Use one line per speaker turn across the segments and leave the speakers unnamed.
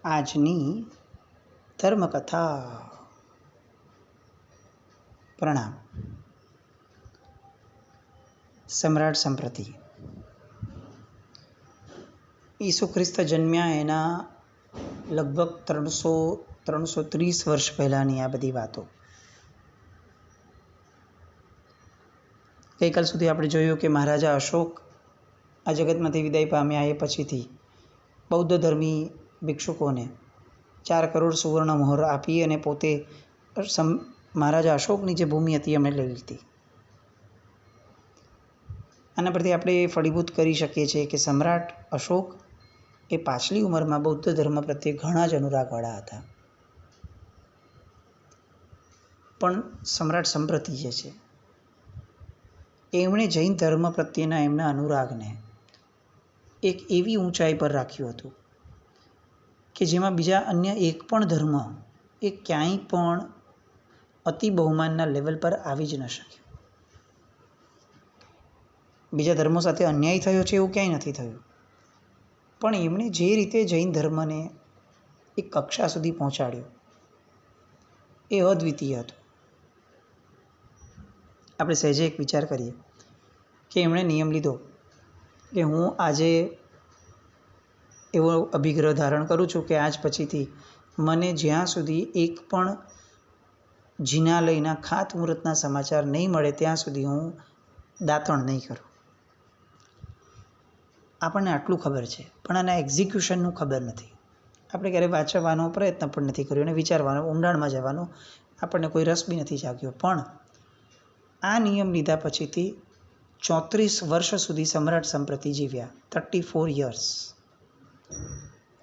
આજની ધર્મકથા. પ્રણામ. સમ્રાટ સંપ્રતિ. ઈસુ ખ્રિસ્ત જન્મ્યા એના લગભગ 330 વર્ષ પહેલાંની આ બધી વાતો. ગઈકાલ સુધી આપણે જોયું કે મહારાજા અશોક આ જગતમાંથી વિદાય પામ્યા એ પછીથી બૌદ્ધ ધર્મી ભિક્ષુકોને 4 કરોડ સુવર્ણ મોહર આપી અને પોતે મહારાજા અશોકની જે ભૂમિ હતી અમે લઈ લીધી. આના પરથી આપણે ફળીભૂત કરી શકીએ છીએ કે સમ્રાટ અશોક એ પાછલી ઉંમરમાં બૌદ્ધ ધર્મ પ્રત્યે ઘણા જ અનુરાગવાળા હતા. પણ સમ્રાટ સંપ્રતિ જે છે એમણે જૈન ધર્મ પ્રત્યેના એમના અનુરાગને એક એવી ઊંચાઈ પર રાખ્યું હતું કે જેમાં બીજા અન્ય એક પણ ધર્મ એ ક્યાંય પણ અતિ બહુમાનના લેવલ પર આવી જ ન શકે. બીજા ધર્મો સાથે અન્યાય થયો છે એવું ક્યાંય નથી થયું, પણ એમણે જે રીતે જૈન ધર્મને એક કક્ષા સુધી પહોંચાડ્યો એ અદ્વિતીય હતું. આપણે સહેજે એક વિચાર કરીએ કે એમણે નિયમ લીધો કે હું આજે એવો અભિગ્રહ ધારણ કરું છું કે આજ પછીથી મને જ્યાં સુધી એક પણ જિનાલયના ખાતમુહૂર્તના સમાચાર નહીં મળે ત્યાં સુધી હું દાતણ નહીં કરું. આપણને આટલું ખબર છે, પણ આના એક્ઝિક્યુશનનું ખબર નથી. આપણે ક્યારેય વાંચવાનો પ્રયત્ન પણ નથી કર્યો અને વિચારવાનો, ઊંડાણમાં જવાનો આપણને કોઈ રસ બી નથી જાગ્યો. પણ આ નિયમ લીધા પછીથી 34 વર્ષ સુધી સમ્રાટ સંપ્રતિ જીવ્યા. 34 યર્સ.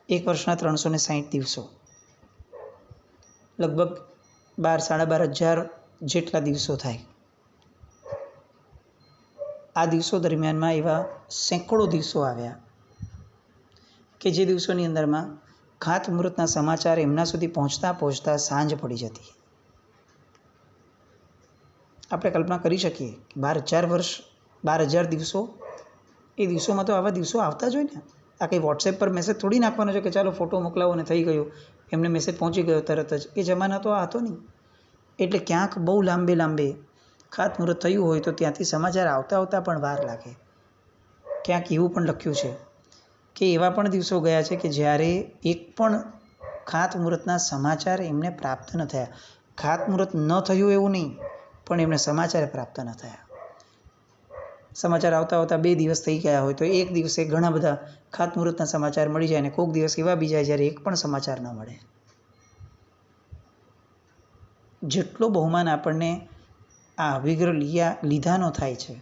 એક વર્ષના 360 દિવસો, લગભગ 12,000 જેટલા દિવસો થાય. આ દિવસો દરમિયાનમાં એવા સેંકડો દિવસો આવ્યા કે જે દિવસોની અંદરમાં ખાતમુહૂર્તના સમાચાર એમના સુધી પહોંચતા પહોંચતા સાંજ પડી જતી. આપણે કલ્પના કરી શકીએ કે 12,000 દિવસો, એ દિવસોમાં તો આવા દિવસો આવતા જ હોય ને. આ કંઈ વોટ્સએપ પર મેસેજ થોડી નાખવાનો છે કે ચાલો ફોટો મોકલાવો ને થઈ ગયો, એમને મેસેજ પહોંચી ગયો તરત જ. એ જમાના તો આ હતો નહીં. એટલે ક્યાંક બહુ લાંબે ખાતમુહૂર્ત થયું હોય તો ત્યાંથી સમાચાર આવતા પણ વાર લાગે. ક્યાંક એવું પણ લખ્યું છે કે એવા પણ દિવસો ગયા છે કે જ્યારે એક પણ ખાતમુહૂર્તના સમાચાર એમને પ્રાપ્ત ન થયા. ખાતમુહૂર્ત ન થયું એવું નહીં, પણ એમને સમાચાર પ્રાપ્ત ન થયા. સમાચાર આવતા 2 દિવસ થઈ ગયા હોય તો એક દિવસે ઘણા બધા ખાતમુહૂર્તના સમાચાર મળી જાય અને કોઈક દિવસ એવા બી જાય જ્યારે એક પણ સમાચાર ન મળે. જેટલો બહુમાન આપણને આ અભિગ્રહ લીધાનો થાય છે,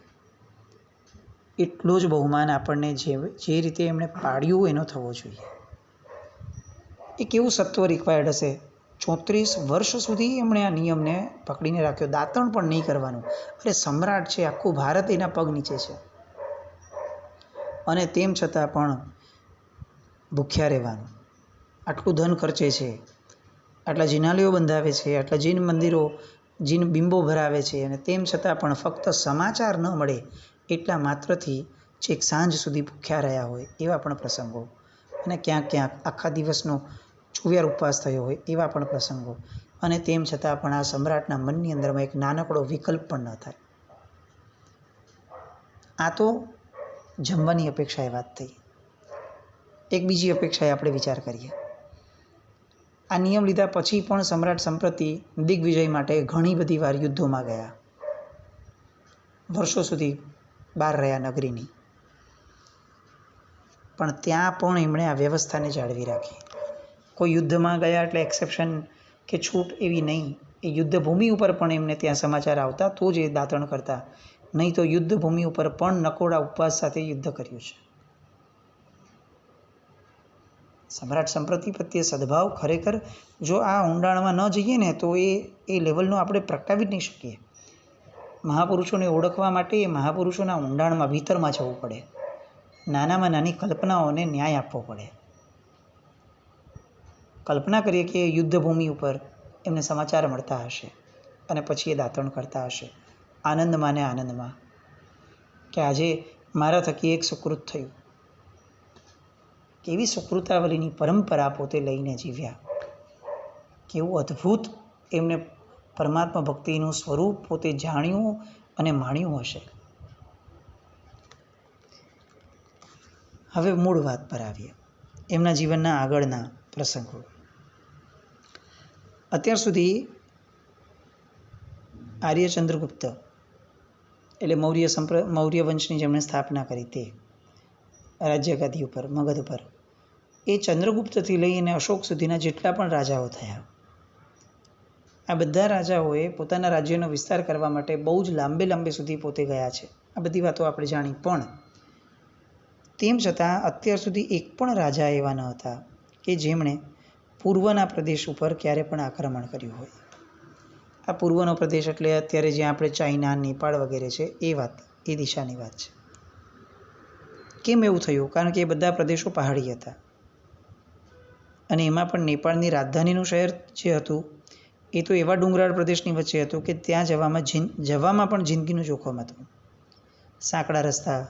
એટલો જ બહુમાન આપણને જે રીતે એમણે પાડ્યું એનો થવો જોઈએ. એ કેવું સત્વ રિક્વાયર્ડ હશે. 34 વર્ષ સુધી એમણે આ નિયમને પકડીને રાખ્યો. દાતણ પણ નહીં કરવાનું. અરે સમ્રાટ છે, આખું ભારત એના પગ નીચે છે, અને તેમ છતાં પણ ભૂખ્યા રહેવાનું. આટલું ધન ખર્ચે છે, આટલા જિનાલયો બંધાવે છે, આટલા જૈન મંદિરો, જૈન બિંબો ભરાવે છે, અને તેમ છતાં પણ ફક્ત સમાચાર ન મળે એટલા માત્રથી છેક સાંજ સુધી ભૂખ્યા રહ્યા હોય એવા પણ પ્રસંગો, અને ક્યાંક આખા દિવસનો ચોવિયાર ઉપવાસ થયો હોય એવા પણ પ્રસંગો. અને તેમ છતાં પણ આ સમ્રાટના મનની અંદરમાં એક નાનકડો વિકલ્પ પણ ન થાય. આ તો જમવાની અપેક્ષાએ વાત થઈ. એક બીજી અપેક્ષાએ આપણે વિચાર કરીએ. આ નિયમ લીધા પછી પણ સમ્રાટ સંપ્રતિ દિગ્વિજય માટે ઘણી બધી વાર યુદ્ધોમાં ગયા. વર્ષો સુધી બહાર રહ્યા નગરીની, પણ ત્યાં પણ એમણે આ વ્યવસ્થાને જાળવી રાખી. કોઈ યુદ્ધમાં ગયા એટલે એક્સેપ્શન કે છૂટ એવી નહીં. એ યુદ્ધભૂમિ ઉપર પણ એમને ત્યાં સમાચાર આવતા તો જ એ દાતણ કરતા, નહીં તો યુદ્ધભૂમિ ઉપર પણ નકોડા ઉપવાસ સાથે યુદ્ધ કર્યું છે. સમ્રાટ સંપ્રતિ પ્રત્યે સદભાવ ખરેખર જો આ ઊંડાણમાં ન જઈએ ને તો એ લેવલનો આપણે પ્રગટાવી જ નહીં શકીએ. મહાપુરુષોને ઓળખવા માટે એ મહાપુરુષોના ઊંડાણમાં ભીતરમાં જવું પડે. નાનામાં નાની કલ્પનાઓને ન્યાય આપવો પડે. કલ્પના કરીએ કે યુદ્ધભૂમિ ઉપર એમને સમાચાર મળતા હશે અને પછી એ દાતણ કરતા હશે આનંદમાં ને આનંદમાં કે આજે મારા થકી એક સુકૃત થયું, કેવી સુકૃતાવલીની પરંપરા પોતે લઈને જીવ્યા, કેવું અદ્ભુત એમને પરમાત્મા ભક્તિનું સ્વરૂપ પોતે જાણ્યું અને માણ્યું હશે. હવે મૂળ વાત પર આવીએ, એમના જીવનના આગળના પ્રસંગો. અત્યાર સુધી આર્ય ચંદ્રગુપ્ત એટલે મૌર્ય વંશની જેમણે સ્થાપના કરી તે રાજ્યગાદી ઉપર, મગધ ઉપર, એ ચંદ્રગુપ્તથી લઈને અશોક સુધીના જેટલા પણ રાજાઓ થયા, આ બધા રાજાઓએ પોતાના રાજ્યનો વિસ્તાર કરવા માટે બહુ જ લાંબે સુધી પોતે ગયા છે. આ બધી વાતો આપણે જાણી, પણ તેમ છતાં અત્યાર સુધી એક પણ રાજા એવા ન હતા કે જેમણે પૂર્વના પ્રદેશ ઉપર ક્યારે પણ આક્રમણ કર્યું હોય. આ પૂર્વનો પ્રદેશ એટલે અત્યારે જ્યાં આપણે ચાઇના, નેપાળ વગેરે છે એ વાત, એ દિશાની વાત છે. કેમ એવું થયું? કારણ કે એ બધા પ્રદેશો પહાડી હતા અને એમાં પણ નેપાળની રાજધાનીનું શહેર જે હતું એ તો એવા ડુંગરાળ પ્રદેશની વચ્ચે હતું કે ત્યાં જવામાં પણ જિંદગીનું જોખમ હતું. સાંકડા રસ્તા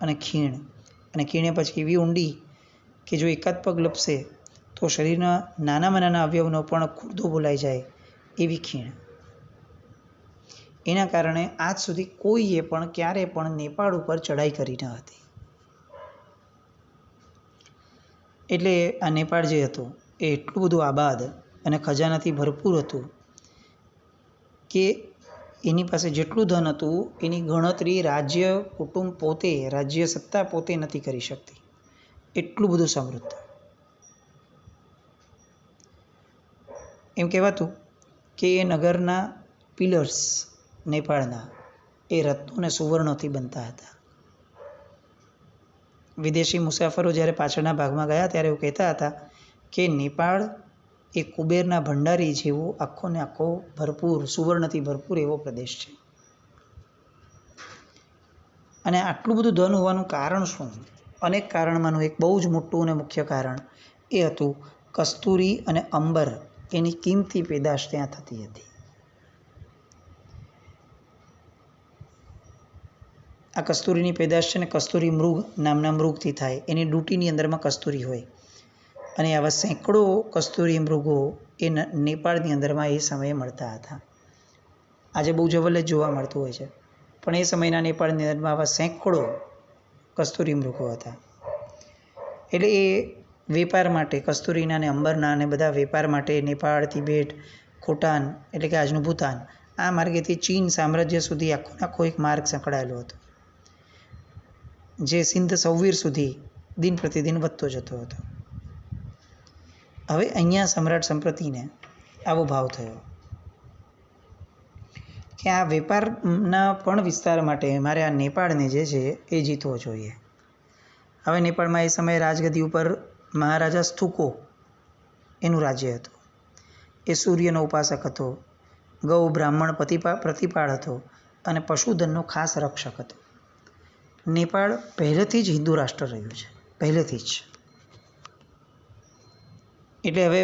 અને ખીણ, અને ખીણે પછી એવી ઊંડી કે જો એકાદ પગ લપસે તો શરીરના નાનામાં નાના અવયવનો પણ ખુરદો બોલાઈ જાય એવી ખીણ. એના કારણે આજ સુધી કોઈએ પણ ક્યારે પણ નેપાળ ઉપર ચડાઈ કરી ન હતી. એટલે આ નેપાળ જે હતું એ એટલું બધું આબાદ અને ખજાનાથી ભરપૂર હતું કે એની પાસે જેટલું ધન હતું એની ગણતરી રાજ્ય કુટુંબ પોતે, રાજ્ય સત્તા પોતે નથી કરી શકતી, એટલું બધું સમૃદ્ધ. એમ કહેવાતું કે એ નગરના પિલર્સ નેપાળના એ રત્નો અને સુવર્ણોથી બનતા હતા. વિદેશી મુસાફરો જ્યારે પાછળના ભાગમાં ગયા ત્યારે એવું કહેતા હતા કે નેપાળ એ કુબેરના ભંડારી જેવો આખો ને આખો ભરપૂર, સુવર્ણથી ભરપૂર એવો પ્રદેશ છે. અને આટલું બધું ધન હોવાનું કારણ શું? અનેક કારણમાંનું એક બહુ જ મોટું અને મુખ્ય કારણ એ હતું કસ્તુરી અને અંબર એની કિંમતી પેદાશ ત્યાં થતી હતી. આ કસ્તુરીની પેદાશ છે ને કસ્તુરી મૃગ નામના મૃગથી થાય. એની ડૂટીની અંદરમાં કસ્તુરી હોય અને આવા સેંકડો કસ્તુરી મૃગો એ નેપાળની અંદરમાં એ સમયે મળતા હતા. આજે બહુ જવલ્લે જ જોવા મળતું હોય છે, પણ એ સમયના નેપાળની અંદરમાં આવા સેંકડો કસ્તુરી મૃગો હતા. એટલે એ વેપાર માટે, કસ્તુરીના અને અંબરના અને બધા વેપાર માટે નેપાળ, તિબેટ, ખોટાન એટલે કે આજનું ભૂતાન, આ માર્ગેથી ચીન સામ્રાજ્ય સુધી આખો એક માર્ગ સંકળાયેલો હતો, જે સિંધ સૌવીર સુધી દિન પ્રતિદિન વધતો જતો હતો. હવે અહીંયા સમ્રાટ સંપ્રતિને આવો ભાવ થયો કે આ વેપારના પણ વિસ્તાર માટે મારે આ નેપાળને જે છે એ જીતવો જોઈએ. હવે નેપાળમાં એ સમયે રાજગદ્દી ઉપર મહારાજા સ્થુકો એનું રાજ્ય હતું. એ સૂર્યનો ઉપાસક હતો, ગૌ બ્રાહ્મણ પ્રતિપાળ હતો અને પશુધનનો ખાસ રક્ષક હતો. નેપાળ પહેલેથી જ હિન્દુ રાષ્ટ્ર રહ્યું છે, પહેલેથી જ. એટલે હવે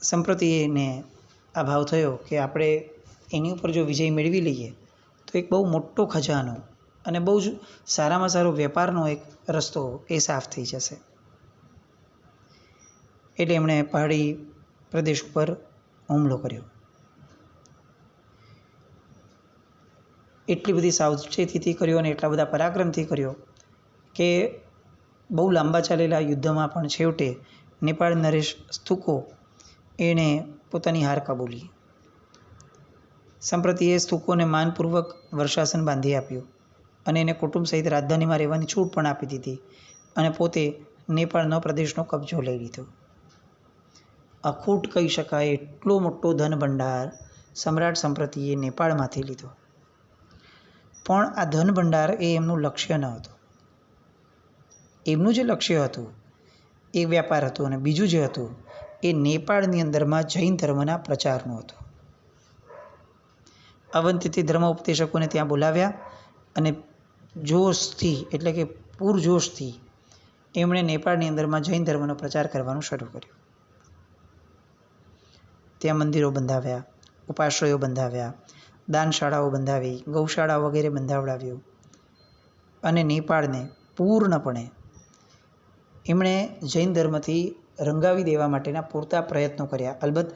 સંપ્રતિને આ ભાવ થયો કે આપણે એની ઉપર જો વિજય મેળવી લઈએ તો એક બહુ મોટો ખજાનો અને બહુ જ સારામાં સારો વેપારનો એક રસ્તો એ સાફ થઈ જશે. એટલે એમણે પહાડી પ્રદેશ ઉપર હુમલો કર્યો. એટલી બધી સાવચેતીથી કર્યો અને એટલા બધા પરાક્રમથી કર્યો કે બહુ લાંબા ચાલેલા યુદ્ધમાં પણ છેવટે નેપાળ નરેશ સ્થુકો એણે પોતાની હાર કબૂલી. સંપ્રતિએ સ્થુકોને માનપૂર્વક વર્ષાસન બાંધી આપ્યું અને એને કુટુંબ સહિત રાજધાનીમાં રહેવાની છૂટ પણ આપી દીધી અને પોતે નેપાળનો પ્રદેશનો કબજો લઈ લીધો. અખૂટ કહી શકાય એટલો મોટો ધન ભંડાર સમ્રાટ સંપ્રતિએ નેપાળમાંથી લીધો. પણ આ ધન ભંડાર એ એમનું લક્ષ્ય ન હતું. એમનું જે લક્ષ્ય હતું એ વ્યાપાર હતું અને બીજું જે હતું એ નેપાળની અંદરમાં જૈન ધર્મના પ્રચારનું હતું. અવંતીથી ધર્મ ઉપદેશકોને ત્યાં બોલાવ્યા અને જોશથી એટલે કે પૂરજોશથી એમણે નેપાળની અંદરમાં જૈન ધર્મનો પ્રચાર કરવાનું શરૂ કર્યું. ત્યાં મંદિરો બંધાવ્યા, ઉપાશ્રયો બંધાવ્યા, દાનશાળાઓ બંધાવી, ગૌશાળા વગેરે બંધાવડાવ્યું અને નેપાળને પૂર્ણપણે એમણે જૈન ધર્મથી રંગાવી દેવા માટેના પૂરતા પ્રયત્નો કર્યા. અલબત્ત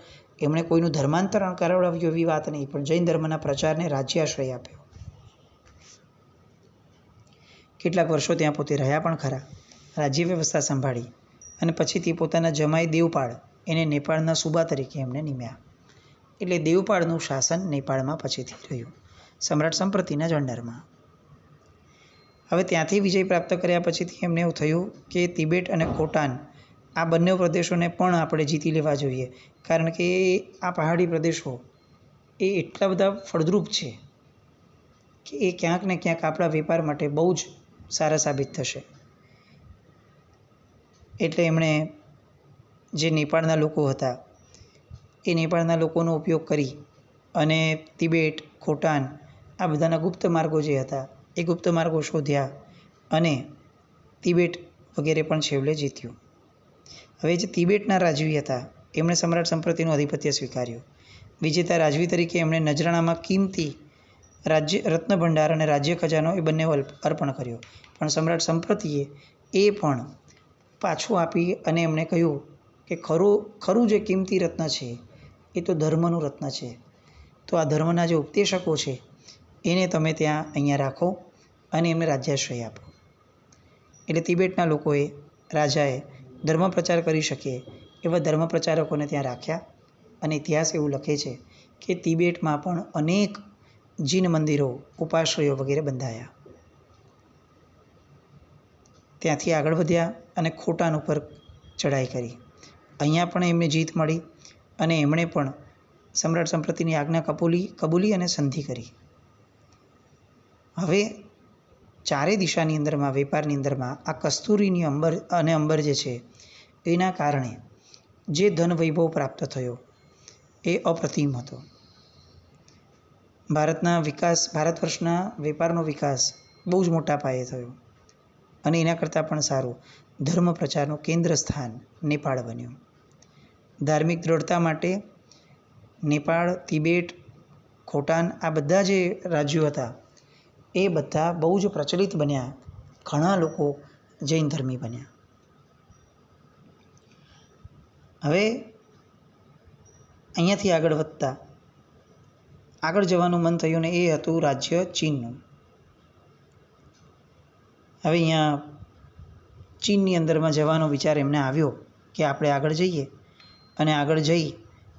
એમણે કોઈનું ધર્માંતરણ કરાવડાવ્યું એવી વાત નહીં, પણ જૈન ધર્મના પ્રચારને રાજ્યાશ્રય આપ્યો. કેટલાક વર્ષો ત્યાં પોતે રહ્યા પણ ખરા, રાજ્ય વ્યવસ્થા સંભાળી, અને પછીથી પોતાના જમાઈ દેવપાળ એને નેપાળના સુબા તરીકે એમણે નિમ્યા. એટલે દેવપાળનું શાસન નેપાળમાં પછીથી રહ્યું, સમ્રાટ સંપ્રતિના અંડરમાં. હવે ત્યાંથી વિજય પ્રાપ્ત કર્યા પછીથી એમને એવું થયું કે તિબેટ અને ખોટાન આ બંને પ્રદેશોને પણ આપણે જીતી લેવા જોઈએ, કારણ કે આ પહાડી પ્રદેશો એ એટલા બધા ફળદ્રુપ છે કે એ ક્યાંક ને ક્યાંક આપણા વેપાર માટે બહુ જ સારા સાબિત થશે. એટલે એમણે જે નેપાળના લોકો હતા એ નેપાળના લોકોનો ઉપયોગ કરી અને તિબેટ, ખોટાન આ બધાના ગુપ્ત માર્ગો જે હતા એ ગુપ્ત માર્ગો શોધ્યા અને તિબેટ વગેરે પણ છેવટે જીત્યું. હવે જે તિબેટના રાજવી હતા એમણે સમ્રાટ સંપ્રતિનું આધિપત્ય સ્વીકાર્યું. વિજેતા રાજવી તરીકે એમણે નજરાણામાં કિંમતી રાજ્ય રત્નભંડાર અને રાજ્ય ખજાનો એ બંને અર્પણ કર્યો. પણ સમ્રાટ સંપ્રતિએ એ પણ પાછું આપી અને એમણે કહ્યું કે ખરું જે કિંમતી રત્ન છે એ તો ધર્મનું રત્ન છે, તો આ ધર્મના જે ઉપદેશકો છે એને તમે ત્યાં અહીંયા રાખો અને એમને રાજ્યાશ્રય આપો. એટલે તિબેટના લોકોએ, રાજાએ ધર્મ પ્રચાર કરી શકે એવા ધર્મ પ્રચારકોને ત્યાં રાખ્યા. અને ઇતિહાસ એવું લખે છે કે તિબેટમાં પણ અનેક જીન મંદિરો, ઉપાશ્રયો વગેરે બંધાયા. ત્યાંથી આગળ વધ્યા અને ખોટાન ઉપર ચઢાઈ કરી. અહીંયા પણ એમને જીત મળી અને એમણે પણ સમ્રાટ સંપ્રતિની આજ્ઞા કબૂલી અને સંધિ કરી. હવે ચારે દિશાની અંદરમાં, વેપારની અંદરમાં આ કસ્તુરીની અંબર જે છે એના કારણે જે ધન વૈભવ પ્રાપ્ત થયો એ અપ્રતિમ હતો. ભારત વર્ષના વેપારનો વિકાસ બહુ જ મોટા પાયે થયો અને એના કરતાં પણ સારું ધર્મ પ્રચારનું કેન્દ્ર સ્થાન નેપાળ બન્યું. ધાર્મિક દ્રઢતા માટે નેપાળ, તિબેટ, ખોટાન આ બધા જે રાજ્યો હતા એ બધા બહુ જ પ્રચલિત બન્યા. ઘણા લોકો જૈન ધર્મી બન્યા. હવે અહીંયાથી આગળ વધતા આગળ જવાનું મન થયું ને એ હતું રાજ્ય ચીનનું. હવે અહીંયા ચીનની અંદરમાં જવાનો વિચાર એમને આવ્યો કે આપણે આગળ જઈએ અને આગળ જઈ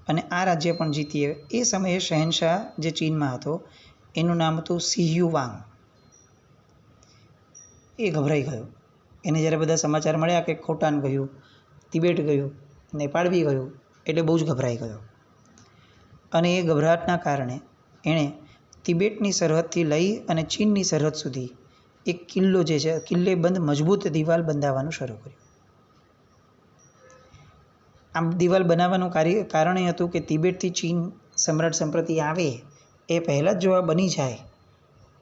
અને આ રાજ્ય પણ જીતીએ. એ સમયે શહેનશાહ જે ચીનમાં હતો એનું નામ હતું શિહ્યુવાંગ. એ ગભરાઈ ગયો. એને જ્યારે બધા સમાચાર મળ્યા કે ખોટાન ગયું, તિબેટ ગયું, નેપાળ બી ગયું, એટલે બહુ જ ગભરાઈ ગયો. અને એ ગભરાટના કારણે એણે તિબેટની સરહદથી લઈ અને ચીનની સરહદ સુધી એક કિલ્લો જે છે, કિલ્લે બંધ મજબૂત દિવાલ બંધાવવાનું શરૂ કર્યું. આમ દિવાલ બનાવવાનું કારણ એ હતું કે તિબેટથી ચીન સમ્રાટ સંપ્રતિ આવે એ પહેલાં જ જો આ બની જાય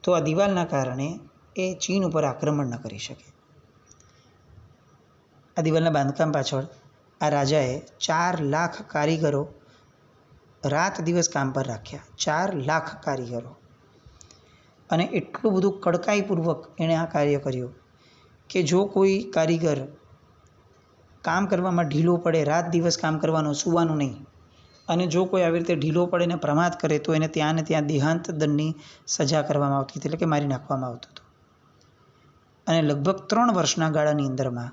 તો આ દિવાલના કારણે એ ચીન ઉપર આક્રમણ ન કરી શકે. આ દિવાલના બાંધકામ પાછળ આ રાજાએ 4 લાખ કારીગરો રાત દિવસ કામ પર રાખ્યા. 4 લાખ કારીગરો. અને એટલું બધું કડકાઈપૂર્વક એણે આ કાર્ય કર્યું કે જો કોઈ કારીગર કામ કરવામાં ઢીલો પડે, રાત દિવસ કામ કરવાનું, સૂવાનું નહીં, અને જો કોઈ આવી રીતે ઢીલો પડે ને પ્રમાદ કરે તો એને ત્યાં ને ત્યાં દેહાંત દંડની સજા કરવામાં આવતી હતી, એટલે કે મારી નાખવામાં આવતું હતું. અને લગભગ 3 વર્ષના ગાળાની અંદરમાં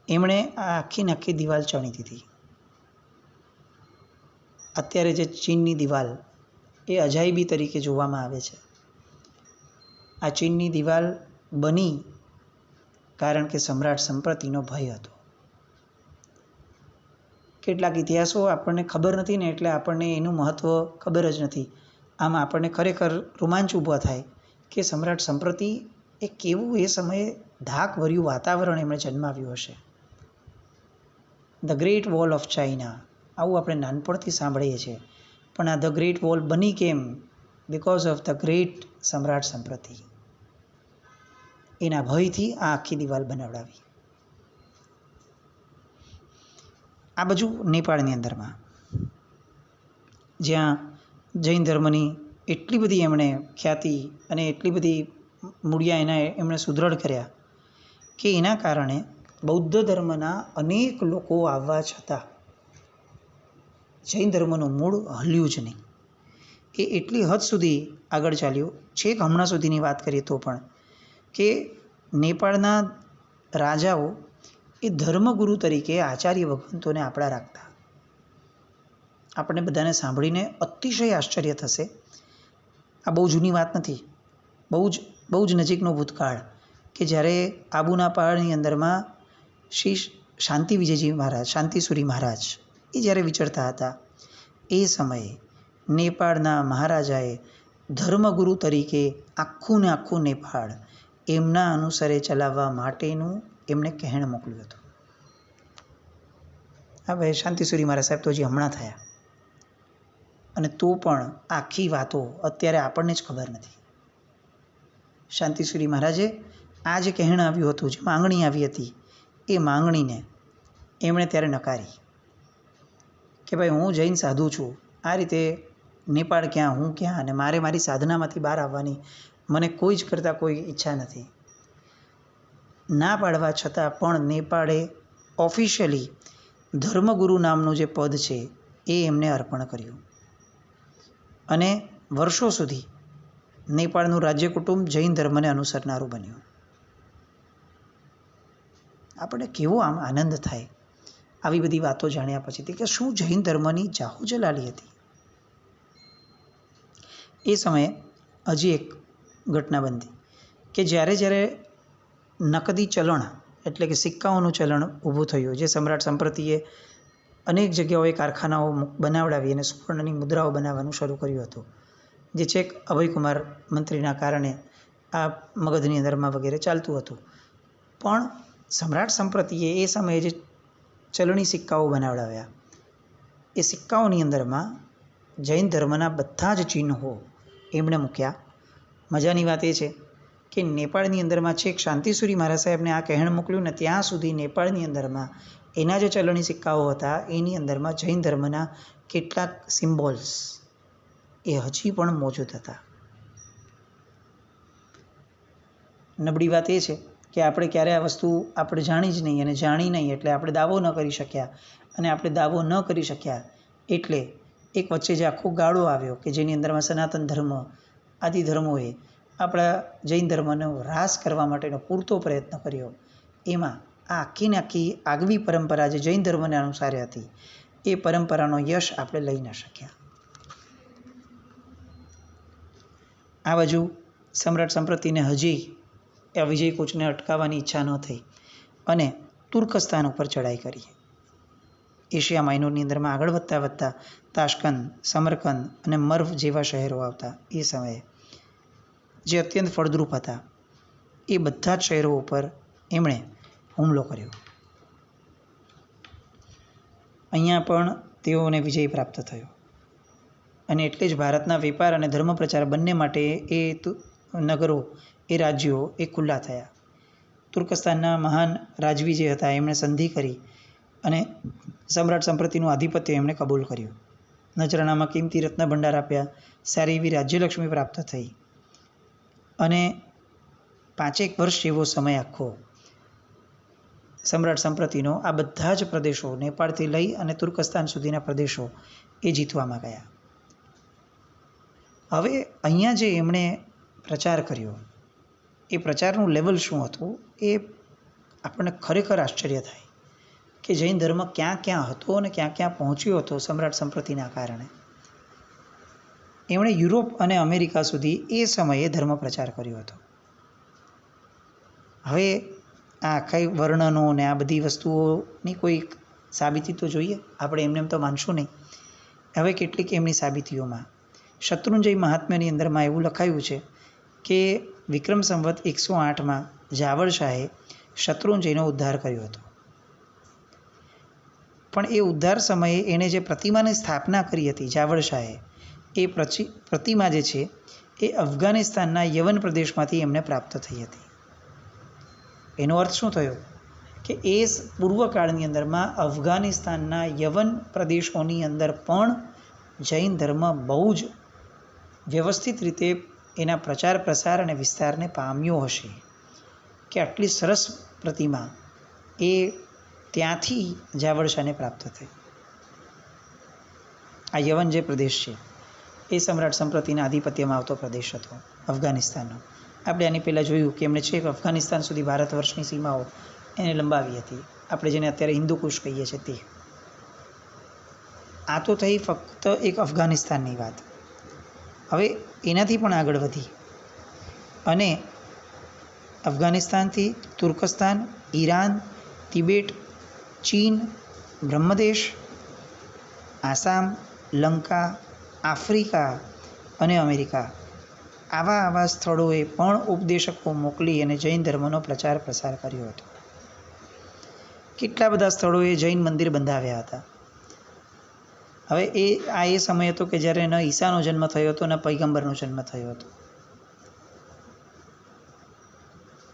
એમણે આ આખી દિવાલ ચણી દીધી. અત્યારે જે ચીનની દિવાલ એ અજાયબી તરીકે જોવામાં આવે છે. આ ચીનની દિવાલ બની કારણ કે સમ્રાટ સંપ્રતિનો ભય હતો. કેટલાક ઇતિહાસો આપણને ખબર નથી ને એટલે આપણને એનું મહત્ત્વ ખબર જ નથી. આમ આપણને ખરેખર રોમાંચ ઊભો થાય કે સમ્રાટ સંપ્રતિ એ કેવું એ સમયે ધાકભર્યું વાતાવરણ એમણે જન્માવ્યું હશે. The great wall of China, આવું આપણે નાનપણથી સાંભળીએ છીએ, પણ આ ધ ગ્રેટ વોલ બની કેમ? બિકોઝ ઓફ ધ ગ્રેટ સમ્રાટ સંપ્રતિ. એના ભયથી આ આખી દિવાલ બનાવડાવી. આ બાજુ નેપાળની અંદરમાં જ્યાં જૈન ધર્મની એટલી બધી એમણે ખ્યાતિ અને એટલી બધી મૂળિયા એમણે સુદૃઢ કર્યા કે એના કારણે બૌદ્ધ ધર્મના અનેક લોકો આવવા છતાં જૈન ધર્મનું મૂળ હલ્યું જ નહીં. એ એટલી હદ સુધી આગળ ચાલ્યું, છેક હમણાં સુધીની વાત કરીએ તો પણ, કે નેપાળના રાજાઓ એ ધર્મગુરુ તરીકે આચાર્ય ભગવંતોને આપણા રાખતા. આપણને બધાને સાંભળીને અતિશય આશ્ચર્ય થશે. આ બહુ જૂની વાત નથી, બહુ જ નજીકનો ભૂતકાળ, કે જ્યારે આબુના પહાડની અંદરમાં શ્રી શાંતિ વિજયજી મહારાજ, શાંતિસુરી મહારાજ એ જ્યારે વિચરતા હતા, એ સમયે નેપાળના મહારાજાએ ધર્મગુરુ તરીકે આખું ને આખું નેપાળ એમના અનુસારે ચલાવવા માટેનું એમણે કહેણ મોકલ્યું હતું. હવે શાંતિસુરી મહારાજ સાહેબ તો હજી હમણાં થયા, અને તો પણ આખી વાતો અત્યારે આપણને જ ખબર નથી. શાંતિસુરી મહારાજે આ જે કહેણ આવ્યું હતું, જે માંગણી આવી હતી, એ માંગણીને એમણે ત્યારે નકારી કે ભાઈ હું જૈન સાધુ છું, આ રીતે નેપાળ ક્યાં, હું ક્યાં, અને મારે મારી સાધનામાંથી બહાર આવવાની મને કોઈ જ કરતાં કોઈ ઈચ્છા નથી. ના પાડવા છતાં પણ નેપાળે ઓફિશિયલી ધર્મગુરુ નામનું જે પદ છે એ એમને અર્પણ કર્યું, અને વર્ષો સુધી નેપાળનું રાજ્ય કુટુંબ જૈન ધર્મને અનુસરનારું બન્યું. આપણને કેવો આમ આનંદ થાય આવી બધી વાતો જાણ્યા પછીથી, કે શું જૈન ધર્મની જાહો જલાલી હતી. એ સમયે હજી એક ઘટના બનતી કે જ્યારે નકદી ચલણ એટલે કે સિક્કાઓનું ચલણ ઊભું થયું, જે સમ્રાટ સંપ્રતિએ અનેક જગ્યાઓએ કારખાનાઓ બનાવડાવી અને સુવર્ણની મુદ્રાઓ બનાવવાનું શરૂ કર્યું હતું, જે છેક અભયકુમાર મંત્રીના કારણે આ મગધની અંદરમાં વગેરે ચાલતું હતું. પણ સમ્રાટ સંપ્રતિએ એ સમયે જે ચલણી સિક્કાઓ બનાવડાવ્યા, એ સિક્કાઓની અંદરમાં જૈન ધર્મના બધા જ ચિહ્નો એમણે મૂક્યા. મજાની વાત એ છે કે નેપાળની અંદરમાં છેક શાંતિસુરી મહારાજ સાહેબને આ કહેણ મોકલ્યું ને ત્યાં સુધી નેપાળની અંદરમાં એના જે ચલણી સિક્કાઓ હતા એની અંદરમાં જૈન ધર્મના કેટલાક સિમ્બોલ્સ એ હજી પણ મોજૂદ હતા. નબળી વાત એ છે કે આપણે ક્યારે આ વસ્તુ આપણે જાણી જ નહીં, અને જાણી નહીં એટલે આપણે દાવો ન કરી શક્યા, અને આપણે દાવો ન કરી શક્યા એટલે એક વચ્ચે જે આખો ગાળો આવ્યો કે જેની અંદરમાં સનાતન ધર્મ આદિ ધર્મોએ આપણા જૈન ધર્મનો હ્રાસ કરવા માટેનો પૂરતો પ્રયત્ન કર્યો. એમાં આ આખી ને આખી આગવી પરંપરા જે જૈન ધર્મને અનુસારે હતી, એ પરંપરાનો યશ આપણે લઈ ન શક્યા. આ બાજુ સમ્રાટ સંપ્રતિને હજી આ વિજયકૂચને અટકાવવાની ઈચ્છા ન થઈ અને તુર્કસ્તાન ઉપર ચડાઈ કરી. એશિયા માઇનોરની અંદરમાં આગળ વધતા તાશ્કંદ, સમરકંદ અને મર્વ જેવા શહેરો આવતા એ સમયે જે અત્યંત ફળદ્રુપ હતા, એ બધા જ શહેરો ઉપર એમણે હુમલો કર્યો. અહીંયા પણ તેઓને વિજય પ્રાપ્ત થયો, અને એટલે જ ભારતના વેપાર અને ધર્મ પ્રચાર બંને માટે એ નગરો, એ રાજ્યો એ ખુલ્લા થયા. તુર્કસ્તાનના મહાન રાજવી જે હતા એમણે સંધિ કરી અને સમ્રાટ સંપ્રતિનું આધિપત્ય એમણે કબૂલ કર્યું. નજરાણામાં કિંમતી રત્ન ભંડાર આપ્યા, સારી એવી રાજ્યલક્ષ્મી પ્રાપ્ત થઈ, અને 5 વર્ષ જેવો સમય આખો સમ્રાટ સંપ્રતિનો આ બધા જ પ્રદેશો, નેપાળથી લઈ અને તુર્કસ્તાન સુધીના પ્રદેશો એ જીતવામાં ગયા. હવે અહીંયા જે એમણે પ્રચાર કર્યો, એ પ્રચારનું લેવલ શું હતું એ આપણને ખરેખર આશ્ચર્ય થાય કે જૈન ધર્મ ક્યાં ક્યાં હતો અને ક્યાં ક્યાં પહોંચ્યો હતો આસમ્રાટ સંપ્રતિના કારણે. એમણે યુરોપ અને અમેરિકા સુધી એ સમયે ધર્મ પ્રચાર કર્યો હતો. હવે આ આખા વર્ણનો ને આ બધી વસ્તુઓની કોઈ સાબિતી તો જોઈએ, આપણે એમને તો માનશું નહીં. હવે કેટલીક એમની સાબિતીઓમાં શત્રુંજય મહાત્મ્યની અંદરમાં એવું લખાયું છે કે વિક્રમ સંવત 108માં જાવળ શાહે શત્રુંજયનો ઉદ્ધાર કર્યો હતો. પણ એ ઉદ્ધાર સમયે એણે જે પ્રતિમાની સ્થાપના કરી હતી જાવળ શાહે, એ પ્રતિમા જે છે એ અફઘાનિસ્તાનના યવન પ્રદેશમાંથી એમને પ્રાપ્ત થઈ હતી. એનો અર્થ શું થયો કે એ પૂર્વકાળની અંદરમાં અફઘાનિસ્તાનના યવન પ્રદેશોની અંદર પણ જૈન ધર્મ બહુ જ વ્યવસ્થિત રીતે એના પ્રચાર પ્રસાર અને વિસ્તારને પામ્યો હશે, કે આટલી સરસ પ્રતિમા એ ત્યાંથી જાવળશાને પ્રાપ્ત થઈ. આ યવન જે પ્રદેશ છે એ સમ્રાટ સંપ્રતિના આધિપત્યમાં આવતો પ્રદેશ હતો અફઘાનિસ્તાનનો. આપણે આની પહેલાં જોયું કે એમણે છેક અફઘાનિસ્તાન સુધી ભારત વર્ષની સીમાઓ એને લંબાવી હતી. આપણે જેને અત્યારે હિન્દુ કુશ કહીએ છીએ તે. આ તો થઈ ફક્ત એક અફઘાનિસ્તાનની વાત. હવે એનાથી પણ આગળ વધી અને અફઘાનિસ્તાનથી તુર્કસ્તાન, ઈરાન, તિબેટ, ચીન, બ્રહ્મદેશ, આસામ, લંકા, આફ્રિકા અને અમેરિકા આવા સ્થળોએ પણ ઉપદેશકો મોકલી અને જૈન ધર્મનો પ્રચાર પ્રસાર કર્યો હતો. કેટલા બધા સ્થળોએ જૈન મંદિર બંધાવ્યા હતા. હવે એ સમય હતો કે જ્યારે ન ઈસાનો જન્મ થયો હતો ન પૈગંબરનો જન્મ થયો હતો.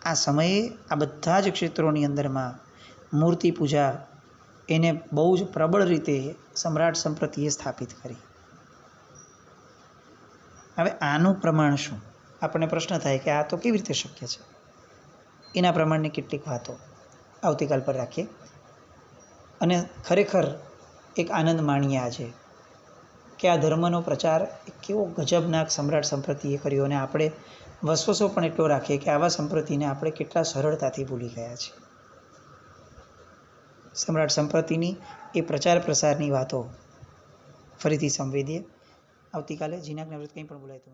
આ સમયે આ બધા જ ક્ષેત્રોની અંદરમાં મૂર્તિ પૂજા એને બહુ જ પ્રબળ રીતે સમ્રાટ સંપ્રતિએ સ્થાપિત કરી. હવે આનું પ્રમાણ શું? આપણને પ્રશ્ન થાય કે આ તો કેવી રીતે શક્ય છે? એના પ્રમાણની કેટલીક વાતો આવતીકાલ પર રાખીએ અને ખરેખર એક આનંદ માણીએ આજે કે આ ધર્મનો પ્રચાર કેવો ગજબનાક સમ્રાટ સંપ્રતિએ કર્યો અને આપણે વસવસો પણ એટલો રાખીએ કે આવા સંપ્રતિને આપણે કેટલા સરળતાથી ભૂલી ગયા છીએ. સમ્રાટ સંપ્રતિની એ પ્રચાર પ્રસારની વાતો ફરીથી સંવેદીએ આવતીકાલે. જીનાક નવરત કંઈ પણ બોલાય તો